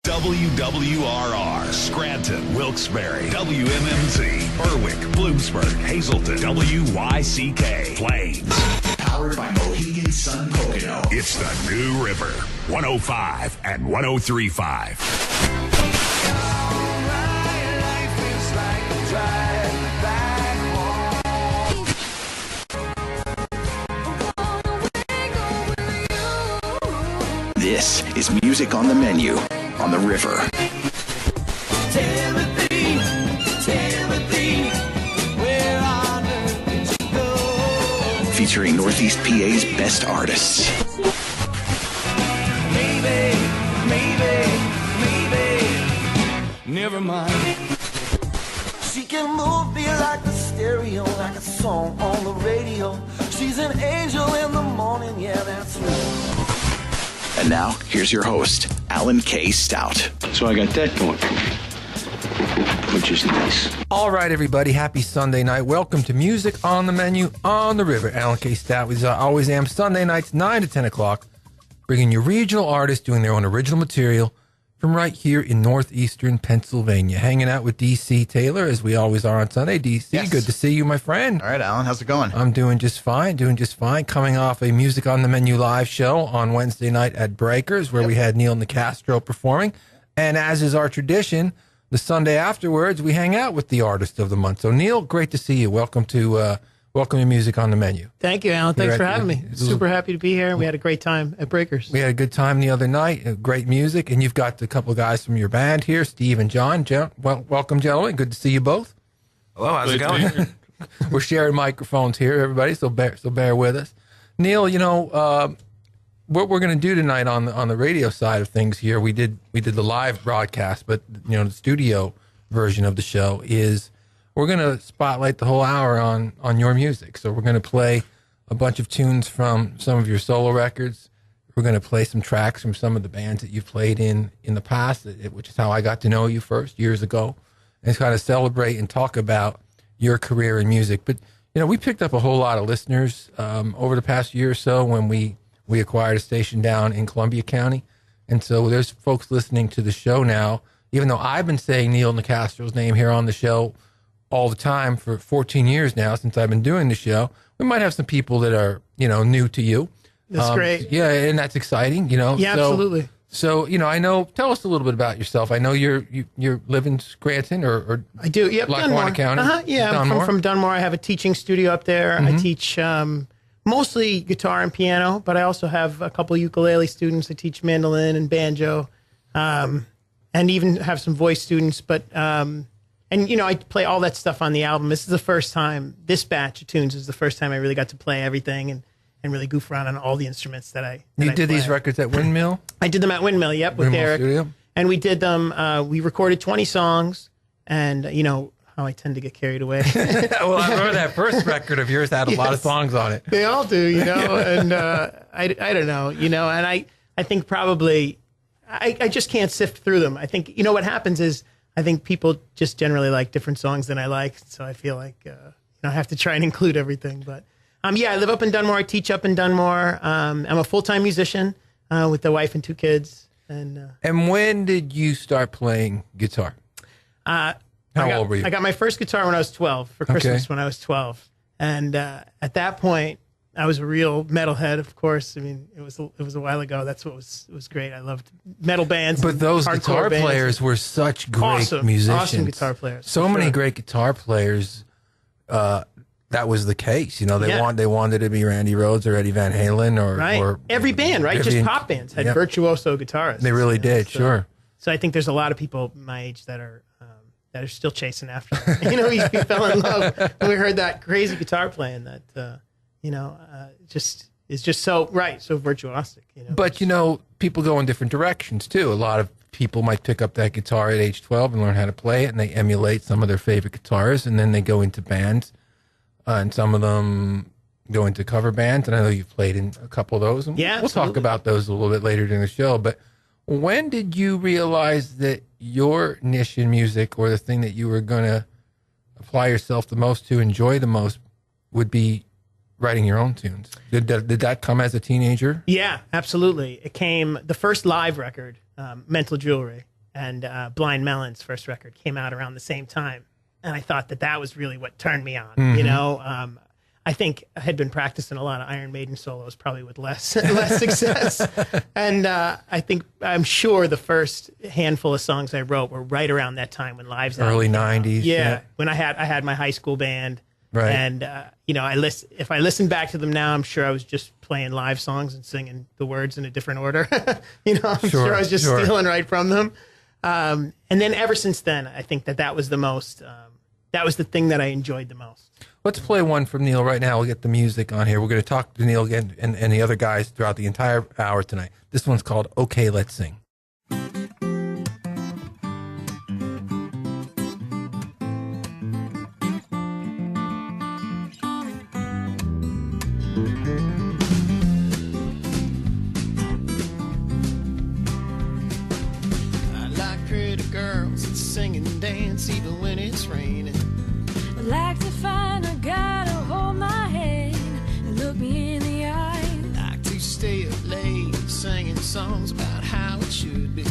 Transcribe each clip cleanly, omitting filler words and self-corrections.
WWRR, Scranton, Wilkes-Barre, WMMZ, Berwick, Bloomsburg, Hazleton, WYCK, Plains. Powered by Mohegan Sun Pocono. It's the New River, 105 and 103.5. This is Music on the Menu on the River. Timothy, where on earth did you go? Featuring Northeast PA's best artists. Maybe, never mind. She can move me like the stereo, like a song on the radio. She's an angel in the morning, yeah, that's right. And now, here's your host, Alan K. Stout. So I got that going for me, which is nice. All right, everybody. Happy Sunday night. Welcome to Music on the Menu on the River. Alan K. Stout. We always am Sunday nights, 9 to 10 o'clock, bringing you regional artists doing their own original material from right here in northeastern Pennsylvania. Hanging out with D.C. Taylor, as we always are on Sunday. D.C., Yes. Good to see you, my friend. All right, Alan, how's it going? I'm doing just fine, Coming off a Music on the Menu live show on Wednesday night at Breakers, where we had Neil Nicastro performing. And as is our tradition, the Sunday afterwards, we hang out with the artist of the month. So, Neil, great to see you. Welcome to Music on the Menu. Thank you, Alan. Thanks for having me. Super happy to be here. We had a great time at Breakers. We had a good time the other night. Great music. And you've got a couple of guys from your band here, Steve and John. Welcome, gentlemen. Good to see you both. Hello, how's it going? We're sharing microphones here, everybody, so bear with us. Neil, what we're going to do tonight on the radio side of things here, we did the live broadcast, but the studio version of the show is we're going to spotlight the whole hour on your music. So we're going to play a bunch of tunes from some of your solo records. We're going to play some tracks from some of the bands that you've played in the past, which is how I got to know you first years ago, and kind of celebrate and talk about your career in music. But, we picked up a whole lot of listeners over the past year or so when we acquired a station down in Columbia County. And so there's folks listening to the show now, even though I've been saying Neil Nicastro's name here on the show all the time for 14 years now since I've been doing the show. We might have some people that are, new to you. That's great. Yeah, and that's exciting, Yeah, absolutely. So, tell us a little bit about yourself. I know you live in Scranton or I do. Yep, Lackawanna County. Yeah, I'm from Dunmore. I have a teaching studio up there. I teach mostly guitar and piano, but I also have a couple ukulele students. I teach mandolin and banjo, and even have some voice students. But I play all that stuff on the album. This is the first time. This batch of tunes is the first time I really got to play everything and really goof around on all the instruments that I. You did these records at Windmill? I did them at Windmill. Yep, with Derek. Studio? And we did them. We recorded 20 songs, and how I tend to get carried away. Well, I remember that first record of yours had a lot of songs on it. They all do, and I don't know, and I think probably I just can't sift through them. I think what happens is I think people just generally like different songs than I like, so I feel like I have to try and include everything. But I live up in Dunmore. I teach up in Dunmore. I'm a full-time musician with a wife and 2 kids. And when did you start playing guitar? How old were you? I got my first guitar when I was 12 for Christmas when I was 12. And at that point, I was a real metalhead, of course. I mean, it was a while ago. That's what was great. I loved metal bands. But those guitar bands. players were such great musicians. Awesome guitar players. So many great guitar players. That was the case. They wanted to be Randy Rhoads or Eddie Van Halen or every band, right? Just pop bands had virtuoso guitarists. They really did, sure. So I think there's a lot of people my age that are still chasing after them. We fell in love when we heard that crazy guitar playing that, just is just so virtuosic. But, people go in different directions, too. A lot of people might pick up that guitar at age 12 and learn how to play it, and they emulate some of their favorite guitars, and then they go into bands, and some of them go into cover bands, and I know you've played in a couple of those. And we'll talk about those a little bit later during the show, but when did you realize that your niche in music, or the thing that you were going to apply yourself the most to, enjoy the most, would be writing your own tunes? Did that come as a teenager? Yeah, absolutely. It came, the first live record, Mental Jewelry, and Blind Melon's first record came out around the same time. And I thought that was really what turned me on, you know. I think I had been practicing a lot of Iron Maiden solos, probably with less success. And I'm sure the first handful of songs I wrote were right around that time when Lives Out early came out. '90s. Yeah, when I had my high school band, Right. And you know, if I listen back to them now, I'm sure I was just playing live songs and singing the words in a different order. You know, I'm sure I was just stealing right from them. And then ever since then, I think that was the most. That was the thing that I enjoyed the most. Let's play one from Neil right now. We'll get the music on here. We're going to talk to Neil again and the other guys throughout the entire hour tonight. This one's called Okay, Let's Sing. I like pretty girls that sing and dance even when it's raining. I like to find a guy to hold my hand and look me in the eye. Like to stay up late singing songs about how it should be.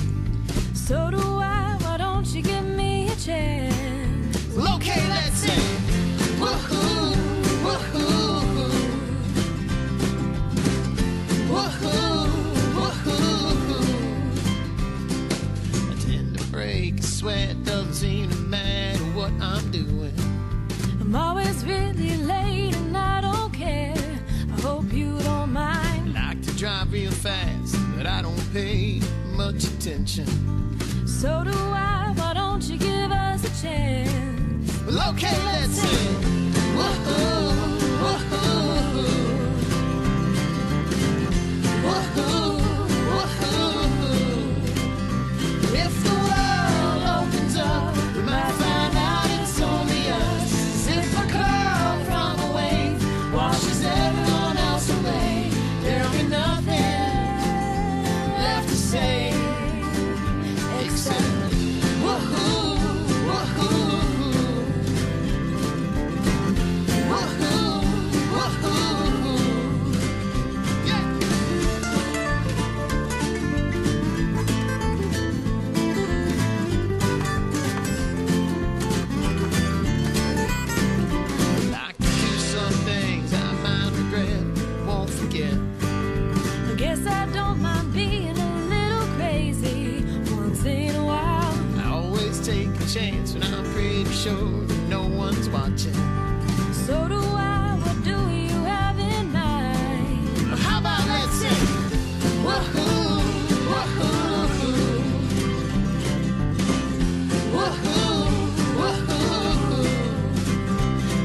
So do I, why don't you give me a chance? Well, okay, let's sing. Woohoo, woohoo, woohoo, woohoo. I tend to break a sweat, doesn't seem to matter what I'm doing. I'm always really late and I don't care. I hope you don't mind. Like to drive real fast, but I don't pay much attention. So do I, why don't you give us a chance? Well, okay, let's sing. Woohoo, woohoo, woohoo, woohoo. If the world opens up, we might find out it's only us. If a curl from a wave washes everyone else away, there'll be nothing left to say except woohoo, woohoo, woohoo, woohoo. Yeah. Like to do some things I might regret, won't forget. I guess I don't mind being a little crazy once in a while. I always take a chance when I'm pretty sure that no one's watching. So do I, what do you have in mind? How about let's sing? Woohoo, woohoo, woohoo, woohoo.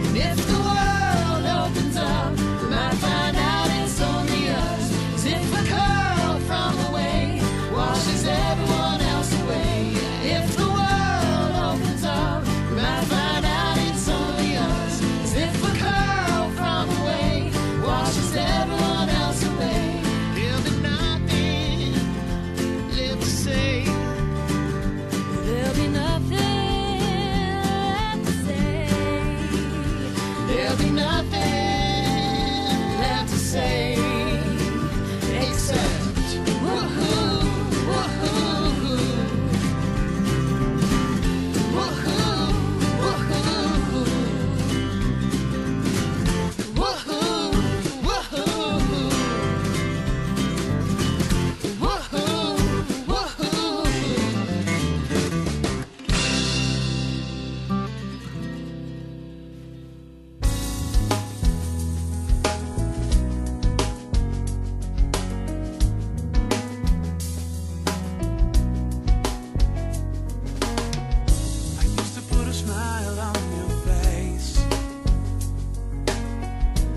And if the world opens up, we might find out it's only us. 'Cause if a curl from away washes everyone else away, if the world opens up, we might find out it's only us. 'Cause if a curl from away washes everyone else away, there'll be nothing left to say. There'll be nothing left to say. There'll be nothing left to say except woohoo, woohoo, woohoo, woohoo, woohoo, woohoo, woohoo, woohoo. I used to put a smile on your face.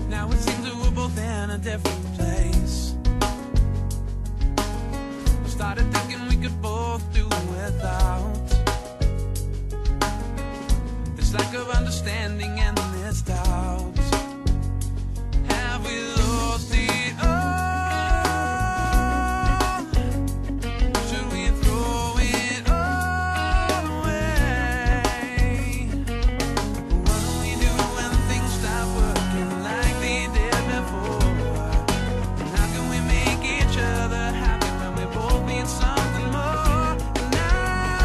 Now it seems that we're both in a different place. Started thinking we could both do without this lack of understanding and this doubt. Have we lost it all? Should we throw it all away? What do we do when things stop working like they did before? And how can we make each other happy when we both need something more? And now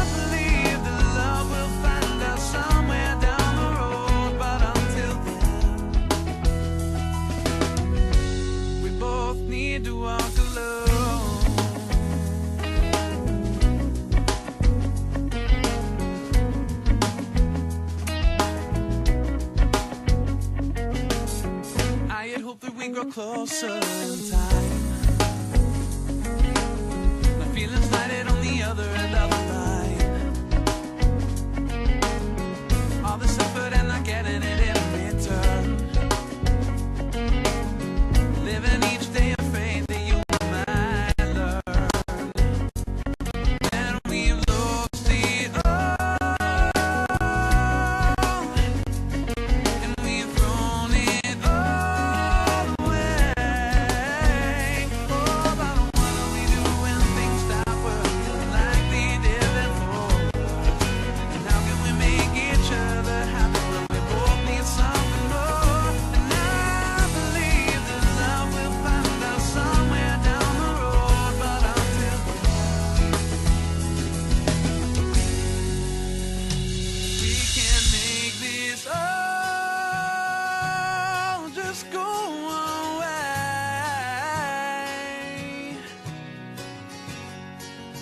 closer in time. My feelings lighted on the other end of the line. All this effort and not getting it in return. Living each day in faith that you might learn. And we've lost the old, and we've thrown it all away. Oh, but what do we do when things stop working like they did before? And how can we make each other happy when we both need something more? And I believe that love will find us somewhere down the road, but until then, we can't make this all just go away.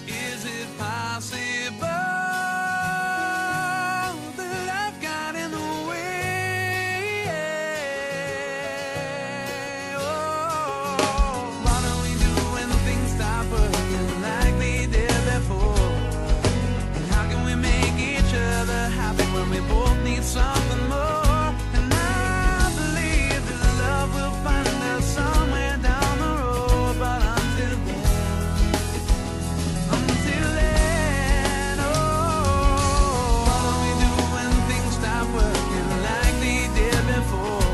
Is it possible that I've got in the way? Oh, what do we do when things stop working like they did before? And how can we make each other happy when we both need something more? And I believe that love will find us somewhere down the road, but until then, oh, what do we do when things stop working like they did before?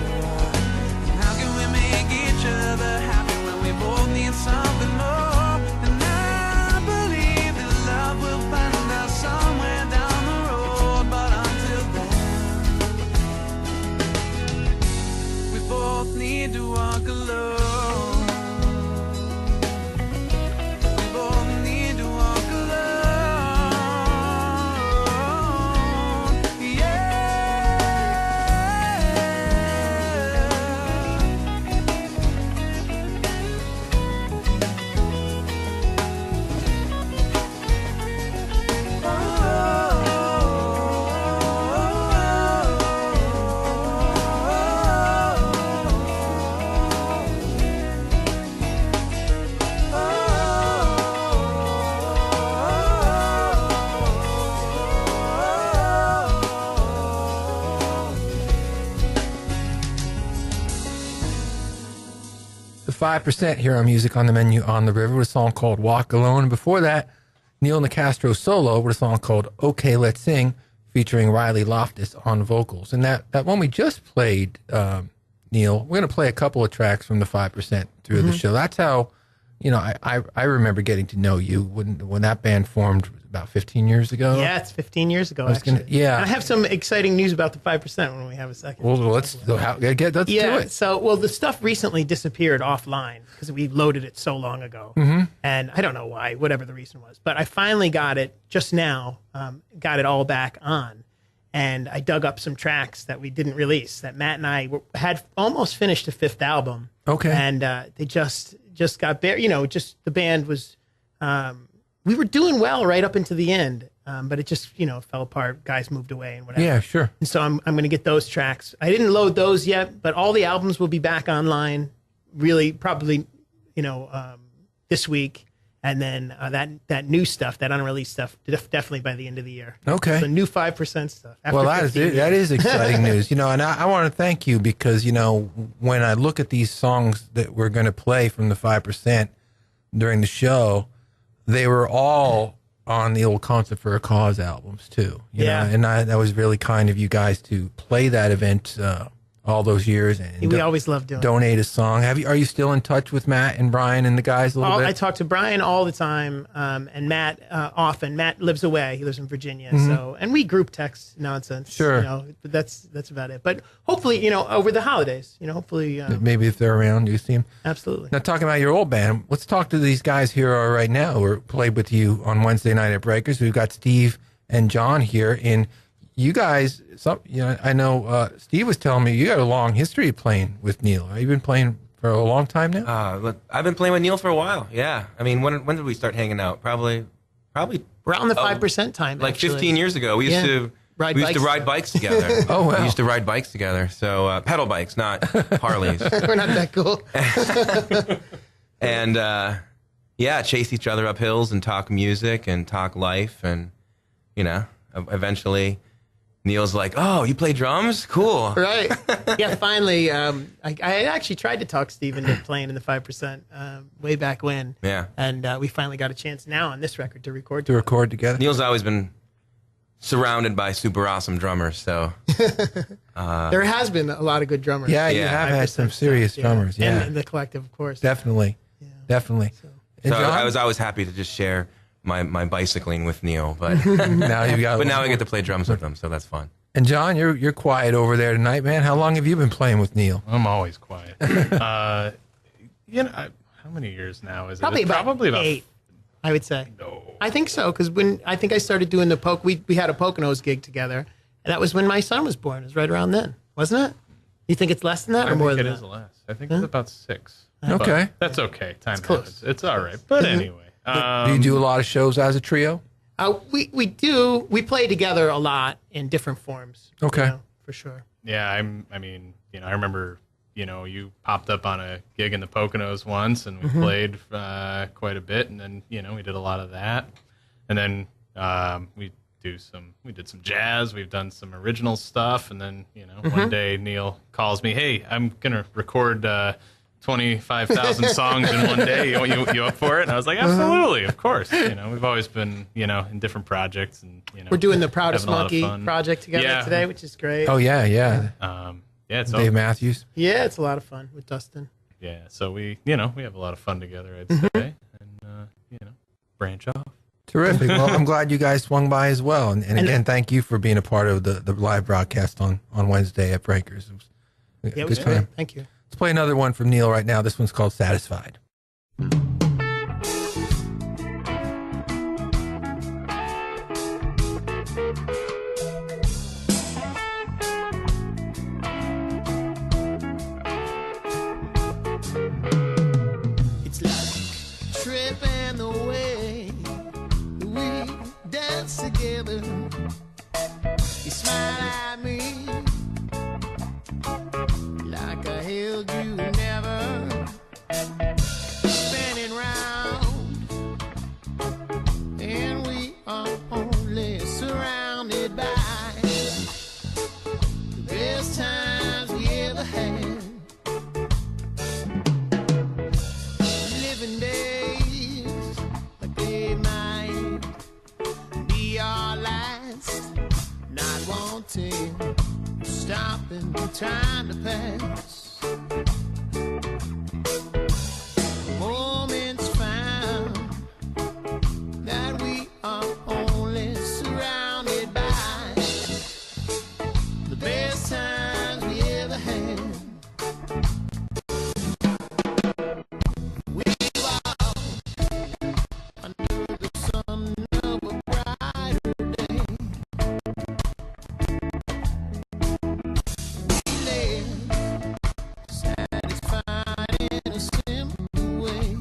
And how can we make each other happy when we both need something more? And I believe that love will find us somewhere down the road, but until then, we both need to walk alone. We both need to walk alone. The 5% here on Music on the Menu on the River with a song called Walk Alone. And before that, Neil Nicastro solo with a song called Okay, Let's Sing, featuring Riley Loftus on vocals. And that one we just played, Neil, we're going to play a couple of tracks from the 5% through the show. That's how, I remember getting to know you when that band formed about 15 years ago. Yeah, it's 15 years ago, gonna- actually. yeah. And I have some exciting news about the 5% when we have a second. Well, let's do it. So, the stuff recently disappeared offline because we loaded it so long ago. And I don't know why, whatever the reason was. But I finally got it just now, got it all back on. And I dug up some tracks that we didn't release that Matt and I had almost finished a fifth album. Okay. And they just got bare, just the band was, we were doing well right up into the end. But it just, fell apart. Guys moved away and whatever. Yeah, sure. And so I'm going to get those tracks. I didn't load those yet, but all the albums will be back online really probably, this week. And then that new stuff, that unreleased stuff, definitely by the end of the year. Okay. The new 5% stuff. After Well, that 15 years. is exciting news. And I want to thank you because, when I look at these songs that we're going to play from the 5% during the show, they were all on the old Concert for a Cause albums too. You know? And that was really kind of you guys to play that event all those years. And we always love doing donate a song. Are you still in touch with Matt and Brian and the guys a little bit? I talk to Brian all the time, and Matt often. Matt lives away; he lives in Virginia. So, and we group text nonsense. Sure, but that's about it. But hopefully, over the holidays, hopefully, maybe if they're around, you see them. Absolutely. Now, talking about your old band, let's talk to these guys here right now who played with you on Wednesday night at Breakers. We've got Steve and John here in. You guys, I know Steve was telling me you got a long history of playing with Neil. Have you been playing for a long time now? I've been playing with Neil for a while. Yeah, I mean, when did we start hanging out? Probably around the 5% time. Like actually. 15 years ago. We used to Ride We used to bikes? ride bikes together. Oh, wow. We used to ride bikes together. So pedal bikes, not Harleys. We're not that cool. And yeah, chase each other up hills and talk music and talk life. And, you know, eventually Neil's like, oh, you play drums? Cool. Right. Yeah, finally, I actually tried to talk Steve into playing in the 5% way back when. Yeah. And we finally got a chance now on this record to record. To record together. Neil's always been surrounded by super awesome drummers. So There has been a lot of good drummers. Yeah, you Yeah. have had some serious drummers. Yeah, And the collective, of course. definitely. Definitely. And so John, I was always happy to just share my bicycling with Neil. But now you got. but now I get to play drums with him, so that's fun. And John, you're quiet over there tonight, man. How long have you been playing with Neil? I'm always quiet. You know, how many years now is Probably it? about 8, I would say. No. I think so, because when I think I started doing the we had a Poconos gig together, and that was when my son was born. It was right around then, wasn't it? You think it's less than that I or more think than it that? is less. I think it's about 6. Okay. But that's okay. Time close. happens. It's all right. But anyway. Do you do a lot of shows as a trio? We do. We play together a lot in different forms. Okay. You know, for sure. Yeah, I mean, you know, I remember, you know, you popped up on a gig in the Poconos once, and we played quite a bit, and then, you know, we did a lot of that, and then we did some jazz, we've done some original stuff, and then, you know, one day Neil calls me, hey, I'm gonna record 25,000 songs in one day. You up for it? And I was like, absolutely, of course. You know, we've always been, you know, in different projects, and you know, We're doing the Proudest having a lot of Monkey fun. project together Yeah. today, which is great. Oh yeah. Yeah, it's all, Dave Matthews. Yeah, it's a lot of fun with Dustin. yeah. So we have a lot of fun together, I'd say, and you know, branch off. Terrific. Well, I'm glad you guys swung by as well. And again, thank you for being a part of the live broadcast on Wednesday at Breakers. It was a Yeah, it was good great. time. Thank you. Let's play another one from Neil right now. This one's called Satisfied. It's like tripping the way we dance together. You smile at me like I held you never. Spinning round, and we are only surrounded by the best times we ever had. Living days like they might be our last, not wanting to stop in time to pass. Moments found that we are only surrounded by the best times we ever had. We walk under the sun of a brighter day. We live satisfied in a simple way.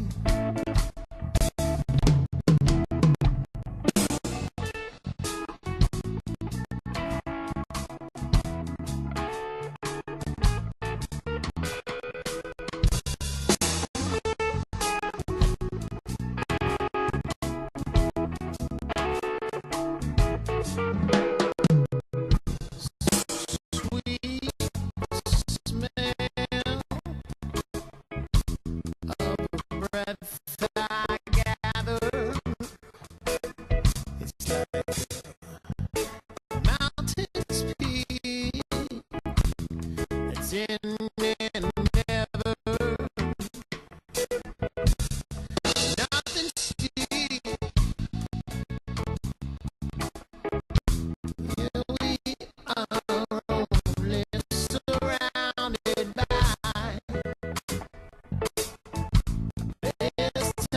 Sweet smell of the breath I gather. It's like a mountain's peak that's in and never. Nothing steep. Yeah, we are only surrounded by best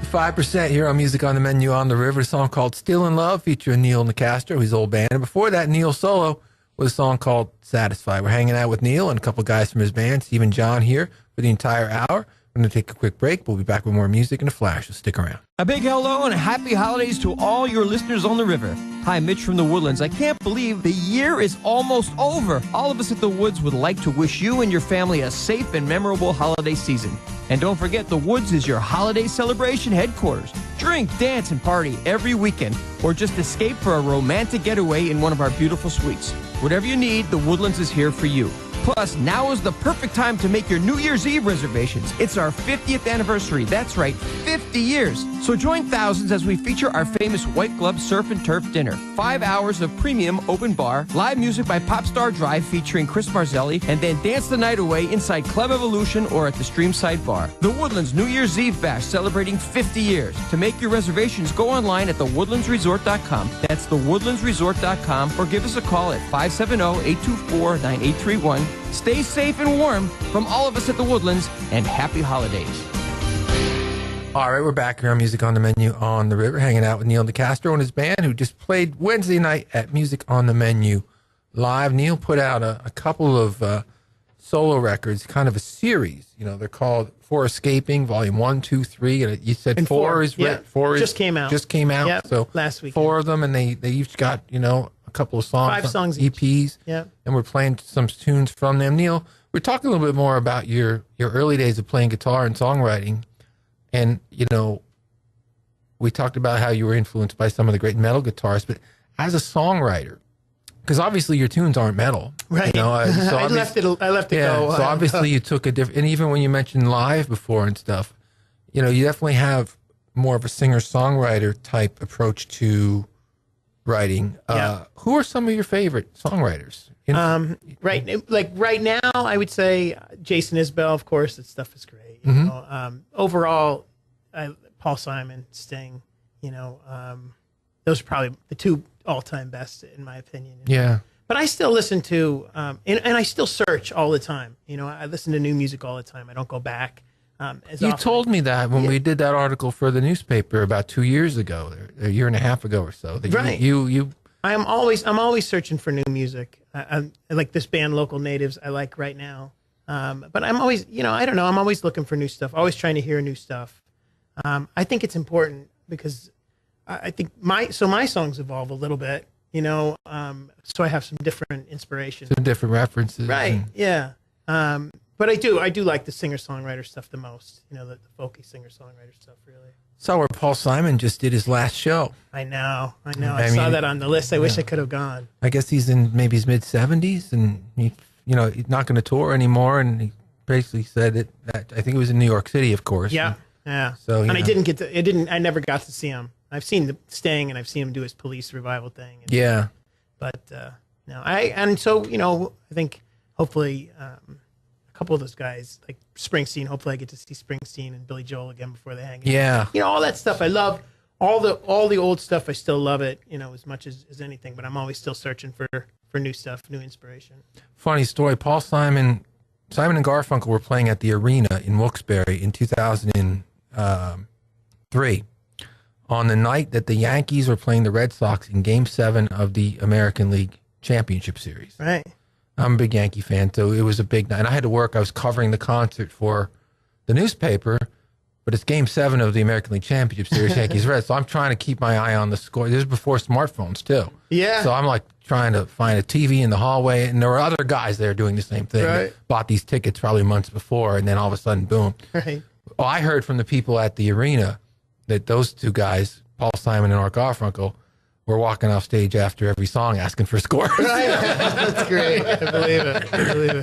5% here on Music on the Menu on the River. A song called Still in Love featuring Neil Nicastro, his old band. And before that, Neil solo with a song called Satisfied. We're hanging out with Neil and a couple guys from his band, Steve and John, here for the entire hour. We're going to take a quick break. We'll be back with more music in a flash, so stick around. A big hello and happy holidays to all your listeners on the river. Hi, Mitch from the Woodlands. I can't believe the year is almost over. All of us at the Woods would like to wish you and your family a safe and memorable holiday season. And don't forget, the Woods is your holiday celebration headquarters. Drink, dance, and party every weekend, or just escape for a romantic getaway in one of our beautiful suites. Whatever you need, the Woodlands is here for you. Plus, now is the perfect time to make your New Year's Eve reservations. It's our 50th anniversary. That's right, 50 years. So join thousands as we feature our famous White Glove Surf and Turf dinner. 5 hours of premium open bar, live music by Popstar Drive featuring Chris Marzelli, and then dance the night away inside Club Evolution or at the Streamside Bar. The Woodlands New Year's Eve Bash celebrating 50 years. To make your reservations, go online at thewoodlandsresort.com. That's thewoodlandsresort.com, or give us a call at 570-824-9831. Stay safe and warm from all of us at the Woodlands, and happy holidays. All right, we're back here on Music on the Menu on the River, hanging out with Neil Nicastro and his band, who just played Wednesday night at Music on the Menu Live. Neil put out a couple of solo records, kind of a series. You know, they're called For Escaping, Volume 1, 2, 3. And you said And four is yeah. four Just came out. Just came out. Yep, So last week. 4 of them, and they each got, you know, a couple of songs. 5 songs each. EPs. Yeah. And we're playing some tunes from them. Neil, we're talking a little bit more about your early days of playing guitar and songwriting. And, you know, we talked about how you were influenced by some of the great metal guitarists, but as a songwriter, because obviously your tunes aren't metal, Right. You know, so I left it yeah, go. so obviously you took a different, and even when you mentioned live before and stuff, you know, you definitely have more of a singer-songwriter type approach to writing. Yeah. Who are some of your favorite songwriters? Right now, I would say Jason Isbell. Of course, that stuff is great. You Mm-hmm. know, overall, Paul Simon, Sting. You know, those are probably the 2 all-time best in my opinion. Yeah. But I still listen to, and I still search all the time. You know, I listen to new music all the time. I don't go back. You told me that when we did that article for the newspaper about 2 years ago, a year and a half ago or so. That Right. You I'm always searching for new music. I like this band, Local Natives. I like right now. But I'm always, you know, I don't know. I'm always looking for new stuff. Always trying to hear new stuff. I think it's important because I think my songs evolve a little bit. You know, so I have some different inspiration. some different references. Right. and- Yeah. But I do like the singer-songwriter stuff the most. You know, the folky singer-songwriter stuff, really. Saw where Paul Simon just did his last show. I know. I I saw mean, that on the list. I wish I could have gone. I guess he's in maybe his mid-70s, and he, you know, he's not going to tour anymore. And he basically said that I think it was in New York City, of course. Yeah. And Yeah. So, you and know. I never got to see him. I've seen the Sting, and I've seen him do his Police revival thing. And, Yeah. But no, so you know, I think hopefully a couple of those guys like Springsteen. Hopefully, I get to see Springsteen and Billy Joel again before they hang out. Yeah. You know, all that stuff. I love all the old stuff. I still love it. You know, as much as anything. But I'm always still searching for new stuff, new inspiration. Funny story. Simon and Garfunkel were playing at the arena in Wilkes-Barre in 2003 on the night that the Yankees were playing the Red Sox in Game 7 of the American League Championship Series. Right. I'm a big Yankee fan, so it was a big night. And I had to work. I was covering the concert for the newspaper, but it's Game 7 of the American League Championship Series, Yankees Red. So I'm trying to keep my eye on the score. This is before smartphones, too. Yeah. So I'm like trying to find a TV in the hallway, and there were other guys there doing the same thing. Right. That bought these tickets probably months before, and then all of a sudden, boom. Right. Well, I heard from the people at the arena that those 2 guys, Paul Simon and Art Garfunkel, were walking off stage after every song asking for scores. That's great. I believe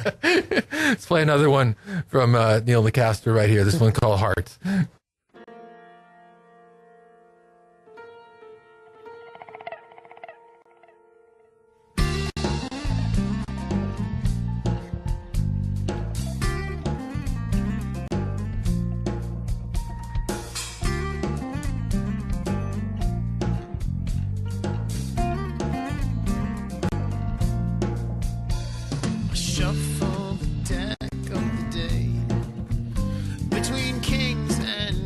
it. Let's play another one from Neil Nicastro right here. This one called Hearts. Shuffle the deck of the day between kings and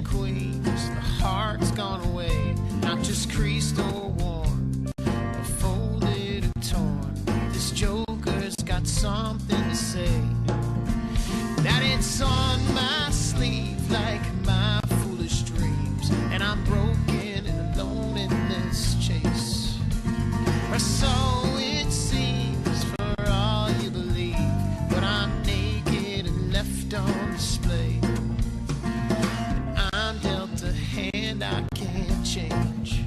I'm broken and alone in this chase. Or so it seems for all you believe, but I'm naked and left on display. I'm dealt a hand I can't change,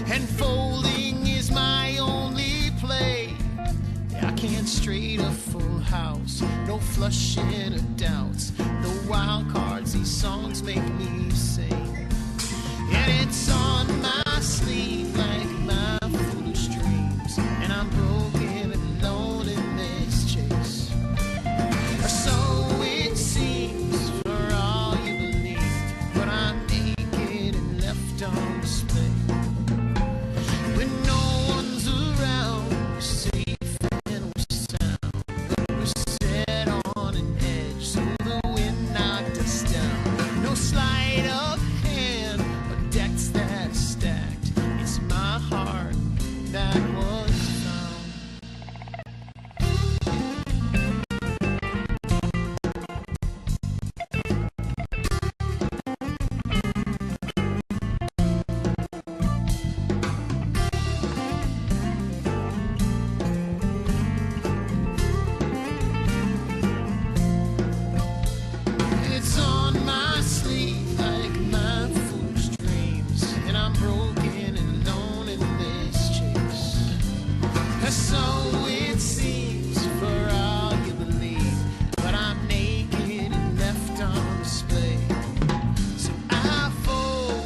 and folding is my only play. I can't straight a full house, no flushing of doubts, no wild cards these songs make me sing. And it's on my sleeve like my foolish dreams, and I'm broken and alone in this chase. Or so it seems for all you believe, but I'm naked and left on display. When no one's around, we're safe and we're sound, but we're set on an edge, so the wind knocked us down. No sleight of hand, but decks that are stacked. It's my heart that was found. It's on my sleeve like my foolish dreams, and I'm broken and alone in this chase. So it seems for all you believe, but I'm naked and left on display. So I fold,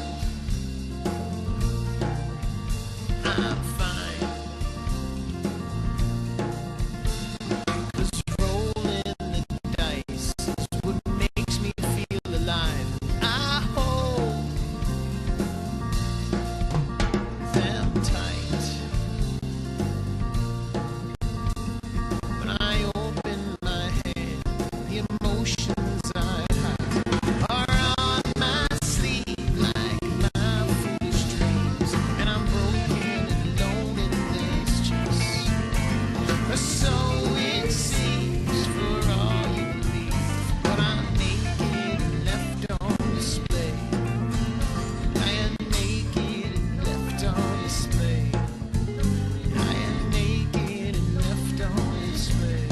I'm fine, 'cause rolling the dice is what makes me feel alive. I hold them tight. When I open my hand, the emotions I hide are on my sleeve like my foolish dreams, and I'm broken and alone in this chase. So it seems for all you believe, but I'm naked and left on display. I am naked and left on display. I am naked and left on display.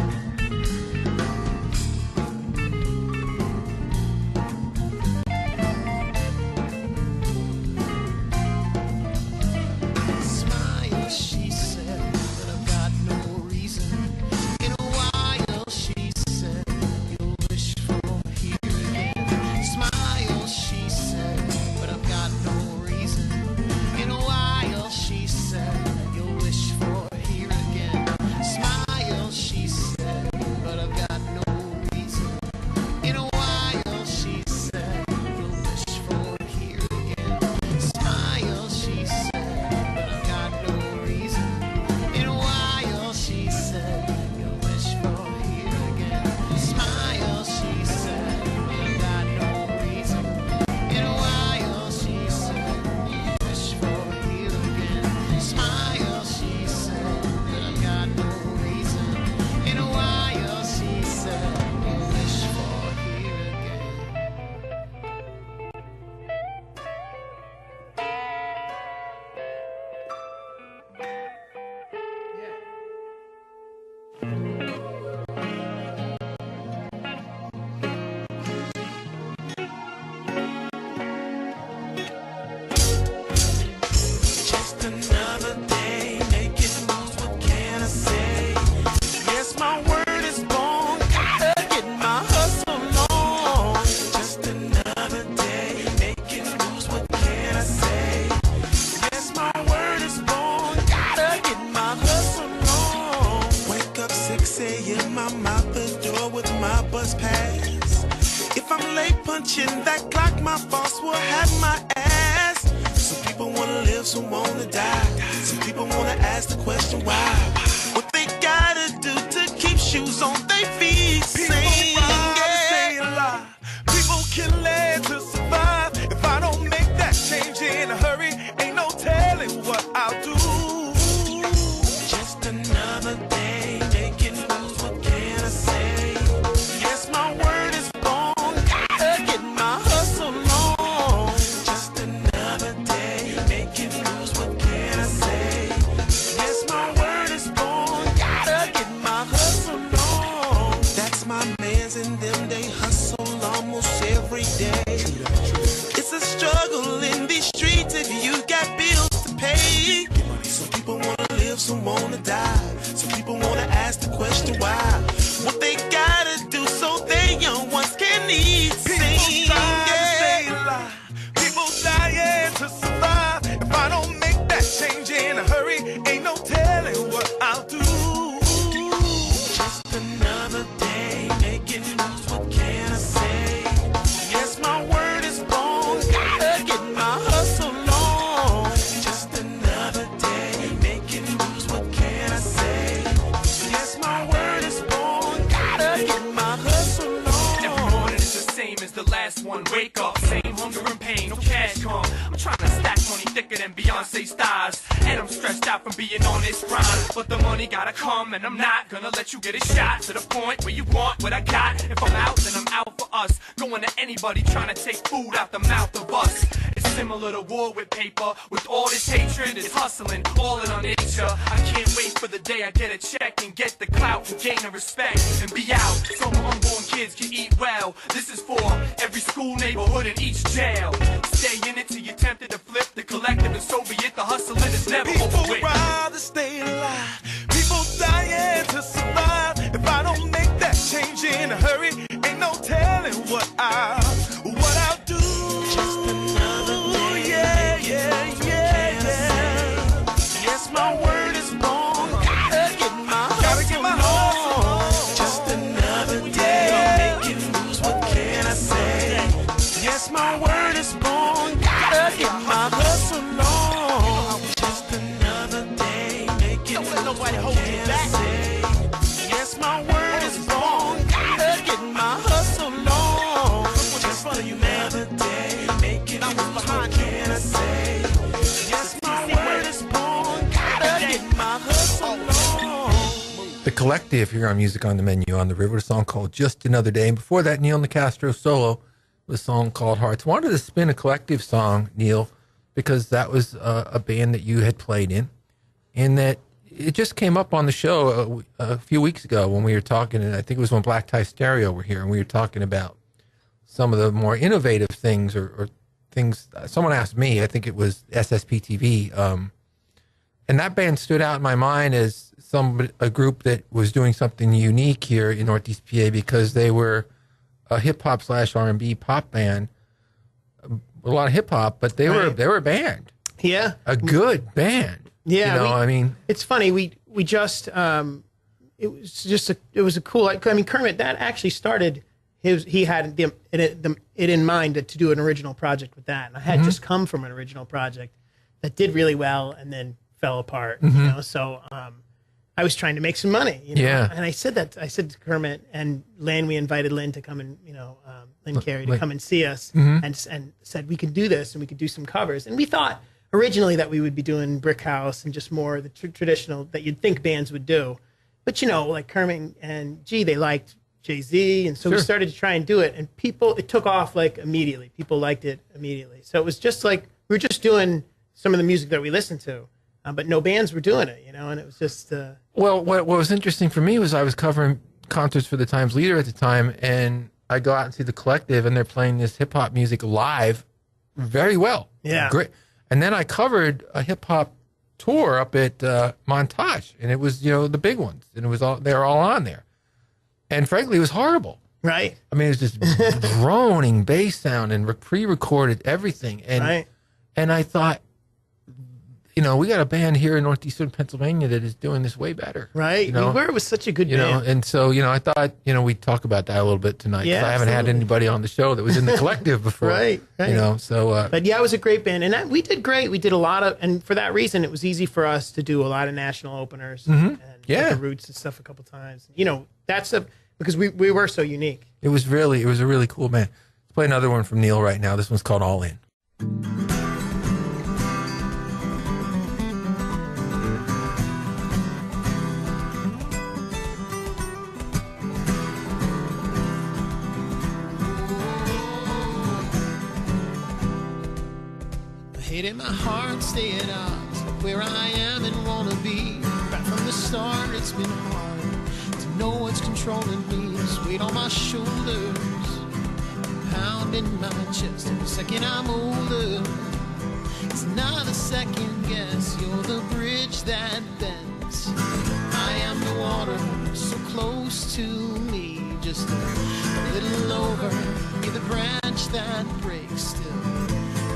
Smile, she said, but I've got no reason. In a while, she said, you'll wish for here again. Smile, she said, but I've got no reason. In a while, she said, you'll wish for here again. Smile, she said, but I've got no reason. In a while, she said, you'll wish for here again. Smile, she said, but I've got no reason. In a while, she said, you'll wish for here again. Smile, she said, but I've got no reason. In a while, she said, you'll wish for here again. Smile, she said, but I've got no reason. In a while, she said, you'll wish for here again. Just another day making moves. What can I say? Yes, my word is born. Gotta get my hustle on. Just another day making moves. What can I say? Yes, my word is born. Gotta get my hustle on. Wake up 6 a.m. I'm out the door with my bus pass. If I'm late punching that clock, my boss will have my ass. Some people wanna live, some wanna die. Some people wanna ask the question why. What they gotta do to keep shoes on their feet. Sing, yeah. People kill land to survive. If I don't make that change in a hurry, ain't no telling what I'll do. Just another day making moves. What can I say? Yes, my word is born. Gotta get my hustle on. Just another making moves, what can I say? Yes, my word is born, gotta get my hustle on. That's my mans and them, they hustle almost every day. It's a struggle in these streets if you got bills to pay. Some people wanna live, some wanna die. Some people wanna ask the question why. What they gotta do so they young ones can eat, sing, yeah. People dying to survive. If I don't make that change in a hurry, ain't no telling what I'll do. Just another day making moves, what can I say? Yes, my word is born, gotta get my hustle on. Just another day making moves, what can I say? Yes, my word is born, gotta get my hustle on. Every morning is the same as the last one. Wake up, same hunger and pain, no cash come. I'm trying to stack money thicker than Beyonce stars. And I'm stressed out from being on this grind. But the money gotta come, and I'm not gonna let you get a shot to the point where you want what I got. If I'm out, then I'm out for us. Going to anybody trying to take food out the mouth of us. It's similar to war with paper. With all this hatred, it's hustling, all in our nature. I can't wait for the day I get a check and get the clout and gain the respect and be out. So my unborn kids can eat well. This is for every school, neighborhood, and each jail. Stay in it till you're tempted to flip the collective, and so be it. The hustling is never over People with. rather stay alive. People dying to survive. If I don't make that change in a hurry, ain't no telling what I'll do. Just another day, yeah. yes, my word is born, gotta get my hustle on. Just another day making moves, what can I say? Yes, my word is born, gotta get my hustle on. Just another day making moves, what can I say? Yes, my word is born, gotta get my hustle on. Just another day making moves, what can I say? Yes, my word is born, gotta get my hustle on. The Collective here on Music on the Menu on the River, a song called Just Another Day. And before that, Neil Nicastro solo with a song called Hearts. Wanted to spin a Collective song, Neil, because that was a band that you had played in, and that it just came up on the show a few weeks ago when we were talking, and I think it was when Black Tie Stereo were here, and we were talking about some of the more innovative things or things. Someone asked me, I think it was SSPTV, and that band stood out in my mind as a group that was doing something unique here in Northeast PA because they were a hip hop / R&B pop band, a lot of hip hop, but they were a band, a good band. Yeah, you know, I mean, it's funny. We just it was a cool. I mean, Kermit, that actually started. He had it in mind to do an original project with that, and I had just come from an original project that did really well and then fell apart. You know, so I was trying to make some money. You know? Yeah, and I said to Kermit and Lynn. We invited Lynn to come and Lynn Carey to come and see us, and said we could do this and we could do some covers, and we thought originally that we would be doing Brick House and just more of the traditional that you'd think bands would do. But, like Kermit and G, they liked Jay-Z. And so we started to try and do it. And it took off like immediately. People liked it immediately. So it was just like, we were just doing some of the music that we listened to. But no bands were doing it, and it was just... Well, what was interesting for me was I was covering concerts for the Times Leader at the time, and I go out and see the Collective, and they're playing this hip-hop music live very well. Yeah. Great. And then I covered a hip hop tour up at Montage, and it was the big ones, and they were all on there. And frankly, it was horrible. Right. I mean, it was just droning bass sound and pre-recorded everything. And and I thought, we got a band here in northeastern Pennsylvania that is doing this way better. Right. It was such a good band. And so, I thought, we'd talk about that a little bit tonight. Yeah, I haven't had anybody on the show that was in the Collective before. Right. So. But yeah, it was a great band. And we did great. We did a lot of, and for that reason, it was easy for us to do a lot of national openers. And the Roots and stuff a couple times. Because we were so unique. It was a really cool band. Let's play another one from Neil right now. This one's called All In. hate in my heart, stay at odds with where I am and wanna be. Right from the start, it's been hard to know what's controlling me. This weight on my shoulders, pound in my chest. Every second I'm older, it's not a second guess. You're the bridge that bends. I am the water, so close to me. Just a little over, you're the branch that breaks still.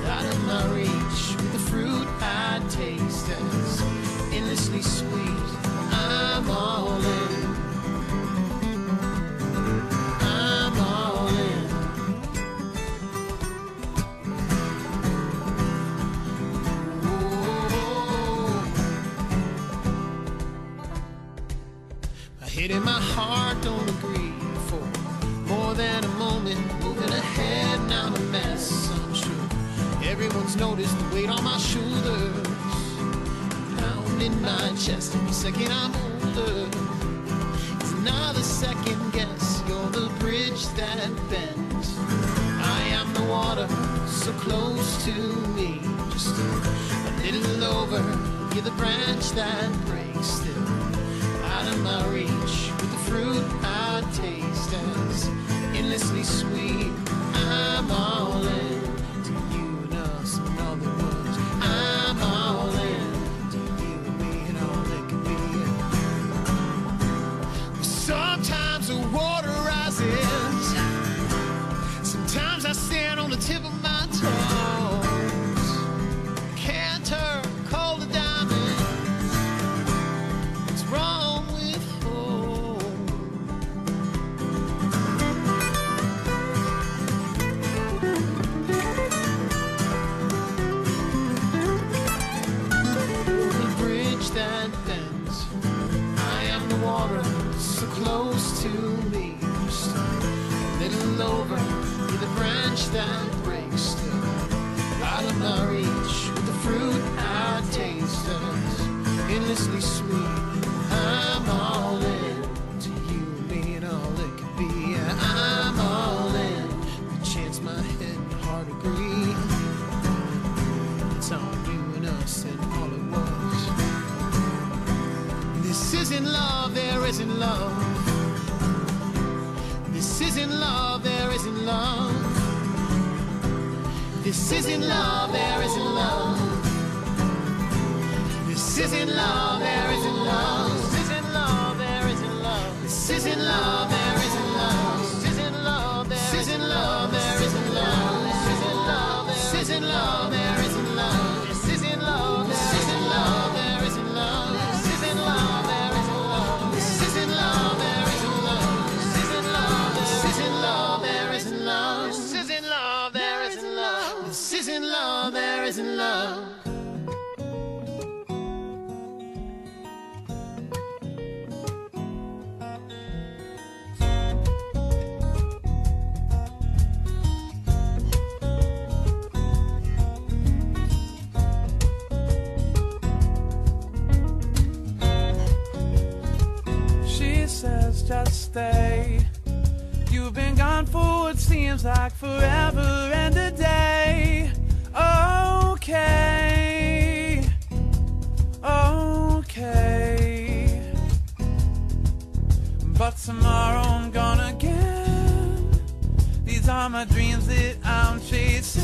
Out of my reach, with the fruit I taste as endlessly sweet. I'm all in. I'm all in. I hate in my heart, don't agree for more than a moment. Moving ahead, now I'm a mess, I'm sure. Everyone's noticed the weight on my shoulders, pound in my chest. Every second I'm older, it's not a second guess. You're the bridge that bends. I am the water, so close to me. Just a little over, you're the branch that breaks still. Out of my reach, with the fruit I taste as endlessly sweet. I'm all in. In other words, I'm all in. To you and me and all that can be. Sometimes the water rises. Sometimes I stand on the tip of my toes. Can't turn cold to diamond. What's wrong with hope? That bends. I am the water, so close to me. Just a little over, you're the branch that breaks still. Out of my reach, with the fruit I taste as endlessly sweet. I'm all in. To you and me and all it could be. I'm all in. The chance my head and heart agree. It's on you and us and all it was. This isn't love, there isn't love. This isn't love, there isn't love. This isn't love, there isn't love. This isn't love, there isn't love. This isn't love, there isn't love. This isn't love, there isn't love. This isn't love, there isn't love. There isn't love. This isn't love, this isn't love, there isn't love. This isn't love, this isn't love, there isn't love. This isn't love, there isn't love. This isn't love, there isn't love. This isn't love, this isn't love, there isn't love. This isn't love, there isn't love. This isn't love, there isn't love. Says just stay. You've been gone for what seems like forever and a day. Okay, okay. But tomorrow I'm gone again. These are my dreams that I'm chasing.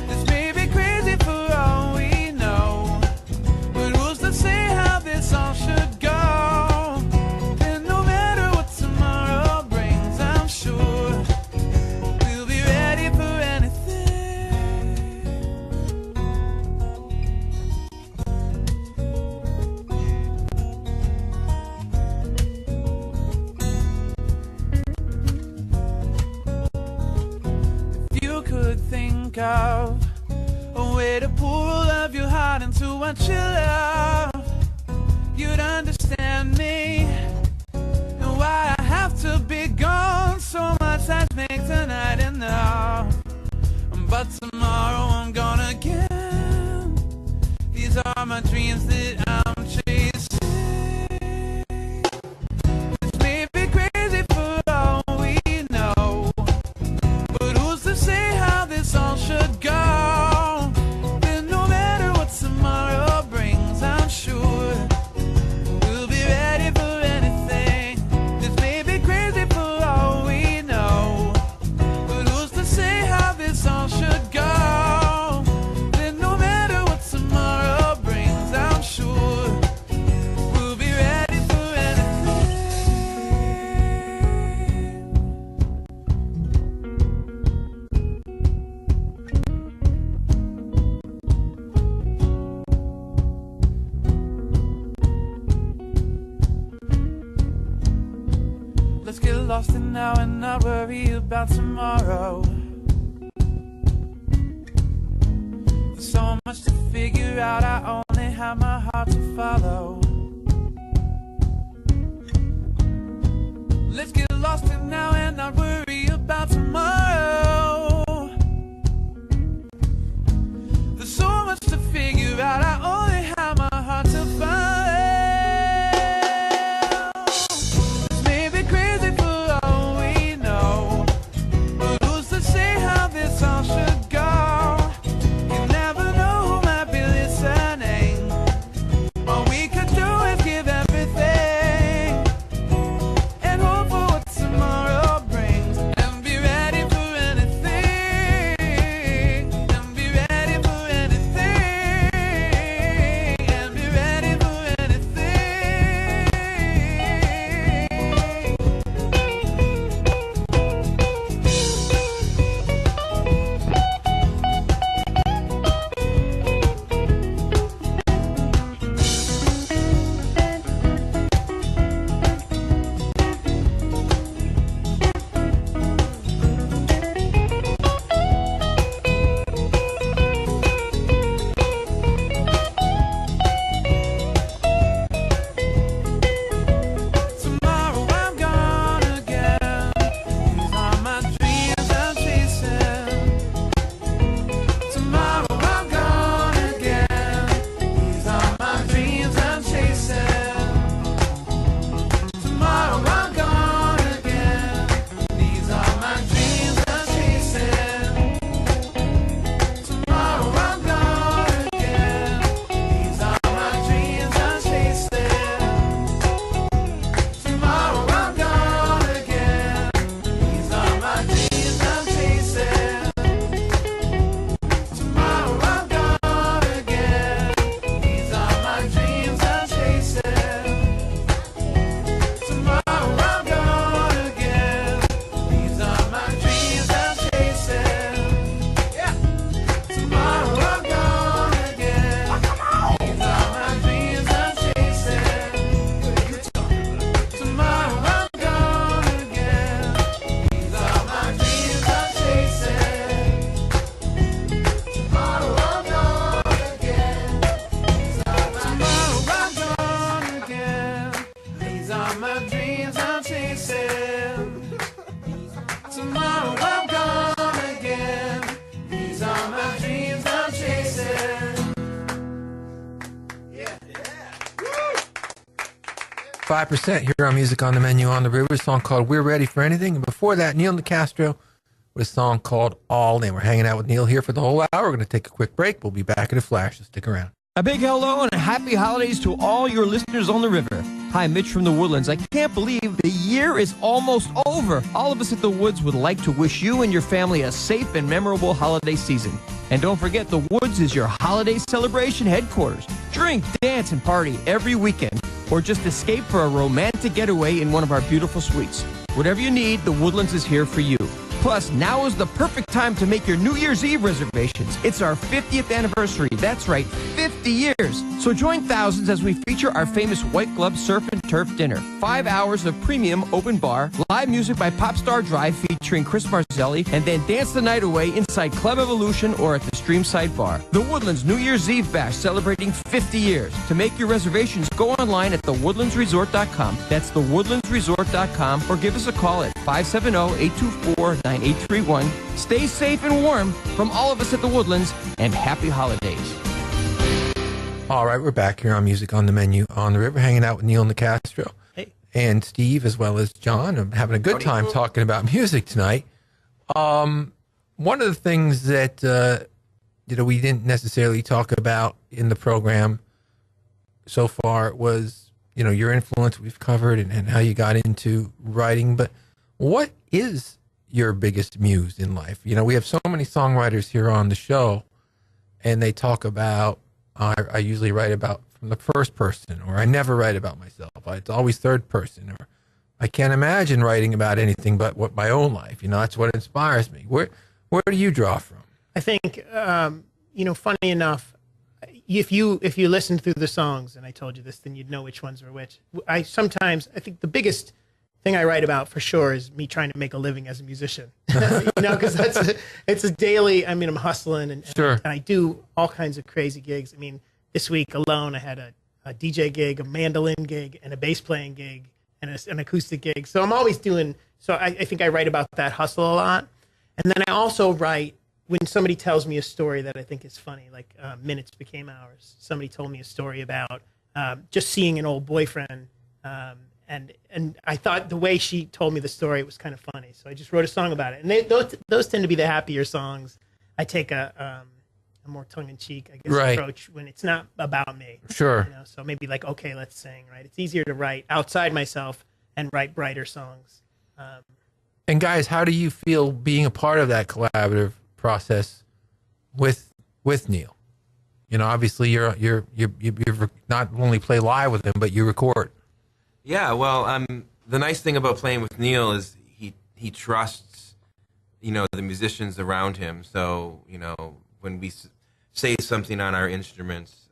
This may be crazy for all we know, but who's to say how this all should go? Of a way to pour all of your heart into what you love, you'd understand me and why I have to be gone so much. That makes tonight enough. But tomorrow I'm gone again. These are my dreams that I'm chasing. This may be crazy for all we know, but who's to say how this all should go? lost in now and not worry about tomorrow. There's so much to figure out, I only have my heart to follow. Let's get lost in now and not worry about tomorrow. There's so much to figure out, I only have my heart to follow. This may be crazy for all we know, but who's to say how this all should go? You never know who might be listening. All we could do is give everything and hope for what tomorrow brings, and be ready for anything, and be ready for anything, and be ready for anything. Tomorrow I'm gone again. These are my dreams I'm chasing. Tomorrow I'm gone again. These are my dreams I'm chasing. Tomorrow I'm gone again. These are my dreams I'm chasing. Tomorrow I'm gone again. These are my dreams I'm chasing. Tomorrow I'm gone again. These are my dreams I'm chasing. Tomorrow I'm gone again. These are my dreams I'm chasing. Tomorrow I'm gone again. These are my dreams I'm chasing. Yeah. Tomorrow I'm gone again. These are my dreams I'm chasing. Tomorrow I'm gone again. These are my dreams I'm chasing. Tomorrow I'm gone again. These are my dreams I'm chasing. Tomorrow I'm gone again. These are my dreams I'm chasing. 5% here on Music on the Menu on the River, a song called We're Ready for Anything. And before that, Neil Nicastro with a song called All In. We're hanging out with Neil here for the whole hour. We're going to take a quick break. We'll be back in a flash, so stick around. A big hello and a happy holidays to all your listeners on the river. Hi, Mitch from the Woodlands. I can't believe the year is almost over. All of us at the Woods would like to wish you and your family a safe and memorable holiday season. And don't forget, the Woods is your holiday celebration headquarters. Drink, dance, and party every weekend, or just escape for a romantic getaway in one of our beautiful suites. Whatever you need, the Woodlands is here for you. Plus, now is the perfect time to make your New Year's Eve reservations. It's our 50th anniversary. That's right, 50 years. So join thousands as we feature our famous White Glove Surf and Turf Dinner. 5 hours of premium open bar, live music by Popstar Drive featuring Chris Marzelli, and then dance the night away inside Club Evolution or at the Streamside Bar. The Woodlands New Year's Eve Bash celebrating 50 years. To make your reservations, go online at thewoodlandsresort.com. That's thewoodlandsresort.com, or give us a call at 570-824-9831. Stay safe and warm from all of us at the Woodlands, and happy holidays. All right, we're back here on Music on the Menu on the River, hanging out with Neil Nicastro and Steve, as well as John. I'm having a good time talking about music tonight. One of the things that we didn't necessarily talk about in the program so far was, your influence we've covered and how you got into writing. But what is your biggest muse in life? We have so many songwriters here on the show, and they talk about, I usually write about from the first person, or I never write about myself. It's always third person, or I can't imagine writing about anything but what my own life. That's what inspires me. Where do you draw from? I think, funny enough, if you listen through the songs, and I told you this, then you'd know which ones are which. I think the biggest thing I write about for sure is me trying to make a living as a musician. Because it's a daily. I mean, I'm hustling and I do all kinds of crazy gigs. I mean, this week alone, I had a DJ gig, a mandolin gig, and a bass playing gig, and an acoustic gig. So I'm always doing. So I think I write about that hustle a lot, and then I also write when somebody tells me a story that I think is funny, like Minutes Became Hours. Somebody told me a story about just seeing an old boyfriend. And I thought the way she told me the story was kind of funny, so I just wrote a song about it. And those tend to be the happier songs. I take a more tongue-in-cheek, I guess, approach when it's not about me. Sure. So maybe like, okay, let's sing, right? It's easier to write outside myself and write brighter songs. And guys, how do you feel being a part of that collaborative process with Neil? Obviously you're not only play live with him, but you record. Yeah, well, the nice thing about playing with Neil is he trusts, the musicians around him. So, when we say something on our instruments,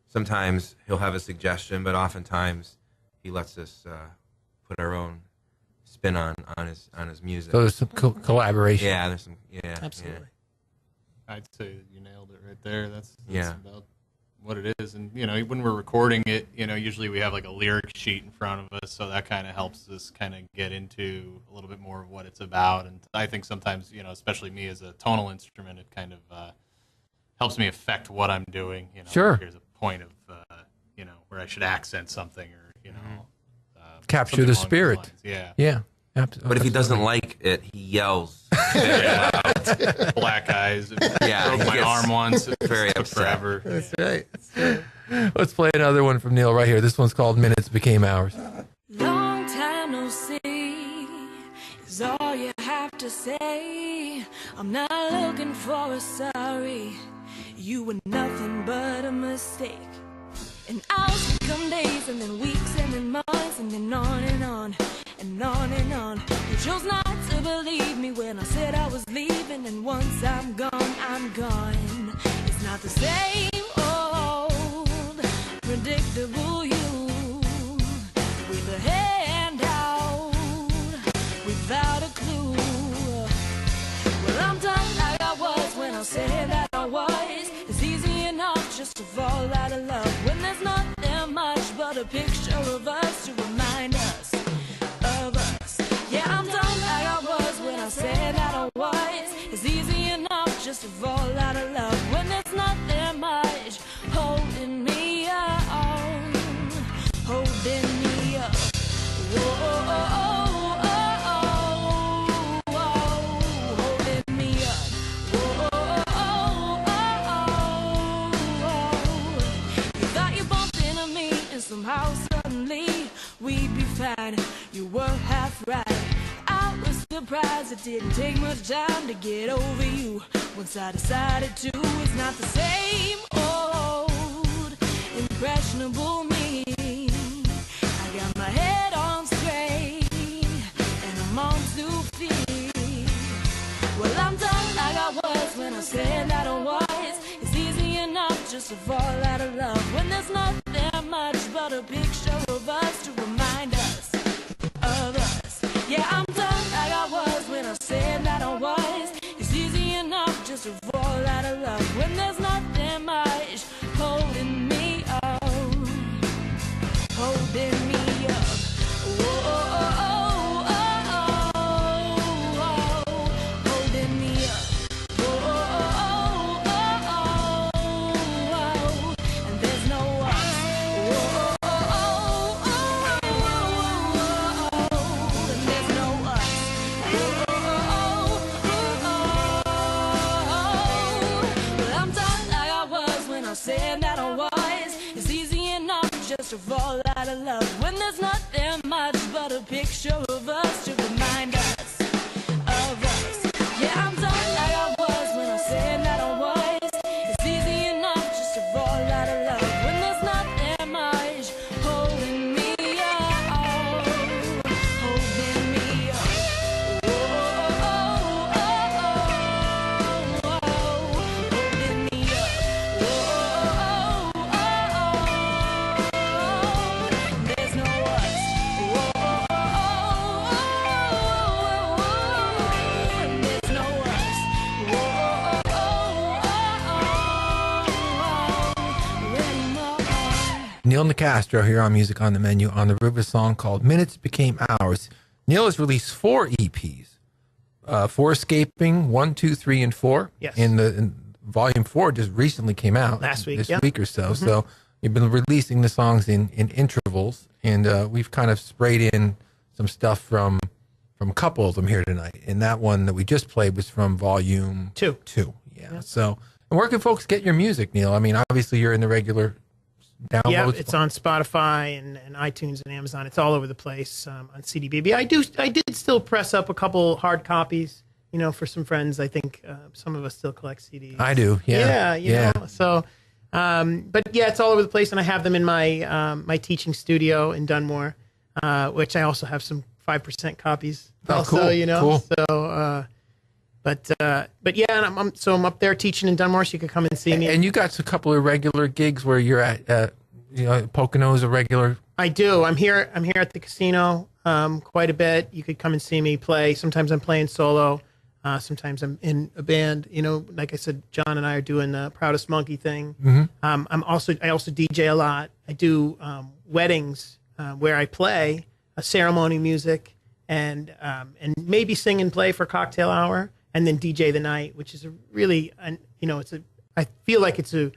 sometimes he'll have a suggestion, but oftentimes he lets us put our own spin on his music. So there's some collaboration. Yeah, there's some. Yeah, absolutely. I'd say you nailed it right there. That's yeah. about what it is. And, when we're recording it, usually we have like a lyric sheet in front of us, so that kind of helps us kind of get into a little bit more of what it's about. And I think sometimes, especially me as a tonal instrument, it kind of helps me affect what I'm doing. Sure. Here's a point of, where I should accent something or, capture the spirit. Yeah. Yeah. Absolutely. But if he doesn't like it, he yells. Black eyes. Yeah, broke my arm once. Very took upset. forever. That's right. Let's play another one from Neil right here. This one's called Minutes Became Hours. Long time no see is all you have to say. I'm not looking for a sorry. You were nothing but a mistake. And hours become days, and then weeks, and then months, and then on and on, and on and on. You chose not to believe me when I said I was leaving, and once I'm gone, I'm gone. It's not the same old, predictable you, with a hand out, without a clue. Well, I'm done like I was when I said that I was. It's easy enough just to fall out of love when there's not that much but a picture of us to remind us of us. Yeah, I'm done like I was when I said that I was. It's easy enough just to fall out of love when there's not that much holding me on, holding me up. Whoa. Somehow suddenly we'd be fine. You were half right. I was surprised it didn't take much time to get over you. Once I decided to, it's not the same old impressionable me. I got my head on straight and I'm on 2 feet. Well, I'm done like I was when I said that I was. It's easy enough just to fall out of love when there's not that much but a picture of us to remind us of us. Yeah, I'm done like I was when I said that I was. It's easy enough just to fall out of love when there's not that much holding me up, holding me up. Whoa. Saying that I was, it's easy enough just to fall out of love when there's not that much but a picture of us to remind us of us. Yeah, I'm done like I was when I said that I was. It's easy enough just to fall out of love when there's not that much holding me up, holding me up. Holding me up. There's no us. Neil Nicastro here on Music on the Menu on the River, song called Minutes Became Hours. Neil has released 4 EPs, 4 Escaping, 1, 2, 3, and 4. Yes. In Volume 4 just recently came out. Last week, this yeah. week or so. Mhm. So you've been releasing the songs in intervals, and we've kind of sprayed in some stuff from a couple of them here tonight. And that one that we just played was from Volume 2. Yeah. So, and where can folks get your music, Neil? I mean, obviously you're in the regular downloads. Yeah, it's on Spotify and iTunes and Amazon. It's all over the place on CD Baby. I did still press up a couple hard copies, for some friends. I think some of us still collect CDs. I do, yeah. You know, so, but yeah, it's all over the place, and I have them in my my teaching studio in Dunmore, which I also have some 5% copies. Oh, also, cool. So, but yeah, and I'm up there teaching in Dunmore, so you could come and see me. And you got a couple of regular gigs where you're at, Pocono's a regular. I do. I'm here at the casino quite a bit. You could come and see me play. Sometimes I'm playing solo. Sometimes I'm in a band. Like I said, John and I are doing the Proudest Monkey thing. Mm-hmm. I also DJ a lot. I do weddings where I play ceremony music and maybe sing and play for cocktail hour, and then DJ the night, which is a really, I feel like it's a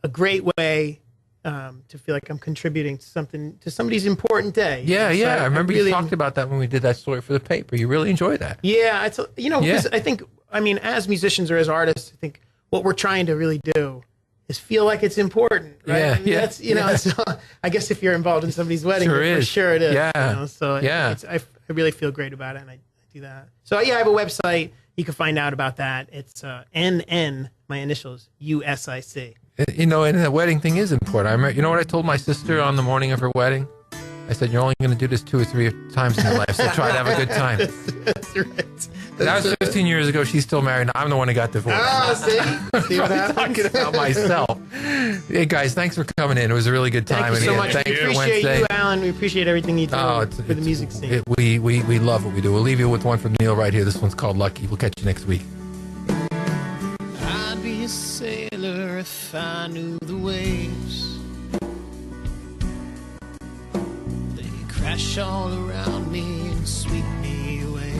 great way to feel like I'm contributing to something, to somebody's important day. Yeah, So I remember really, you talked about that when we did that story for the paper. You really enjoyed that. Yeah, it's because I think, as musicians or as artists, I think what we're trying to really do is feel like it's important, right? That's so I guess if you're involved in somebody's wedding, for sure it is. Yeah. So I really feel great about it, and I do that. So yeah, I have a website. You can find out about that. It's NN, my initials, USIC. And the wedding thing is important. I remember, you know what I told my sister on the morning of her wedding? I said, you're only going to do this 2 or 3 times in your life, so try to have a good time. That's right. That was 15 years ago. She's still married. I'm the one who got divorced. Oh, see what I'm happens? talking about myself. Hey, guys, thanks for coming in. It was a really good time. Thank you so And much. thanks We for appreciate Wednesday. you, Alan. We appreciate everything you do for the music scene. We love what we do. We'll leave you with one from Neil right here. This one's called Lucky. We'll catch you next week. I'd be a sailor if I knew the waves. They crash all around me and sweep me away.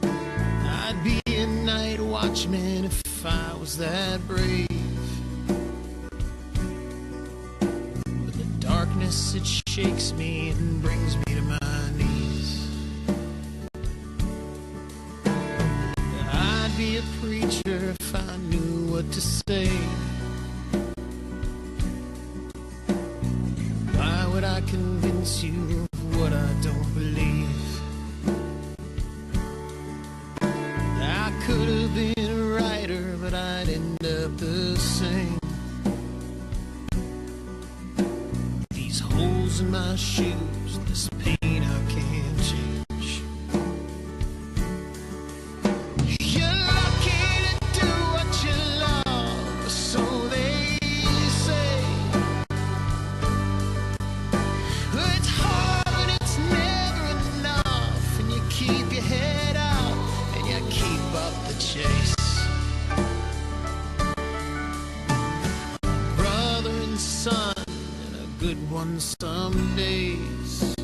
I'd be a night watchman if I was that brave. But the darkness, it shakes me and brings me to my knees. I'd be a preacher if I knew what to say. Why would I convince you of what I don't believe? I could have been a writer, but I'd end up the same. These holes in my shoes, this pain I can't change. You're lucky to do what you love, so they say. It's hard and it's never enough, and you keep your head out and you keep up the chase. Brother and son, and a good one some days.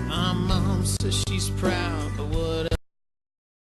My mom says she's proud, but what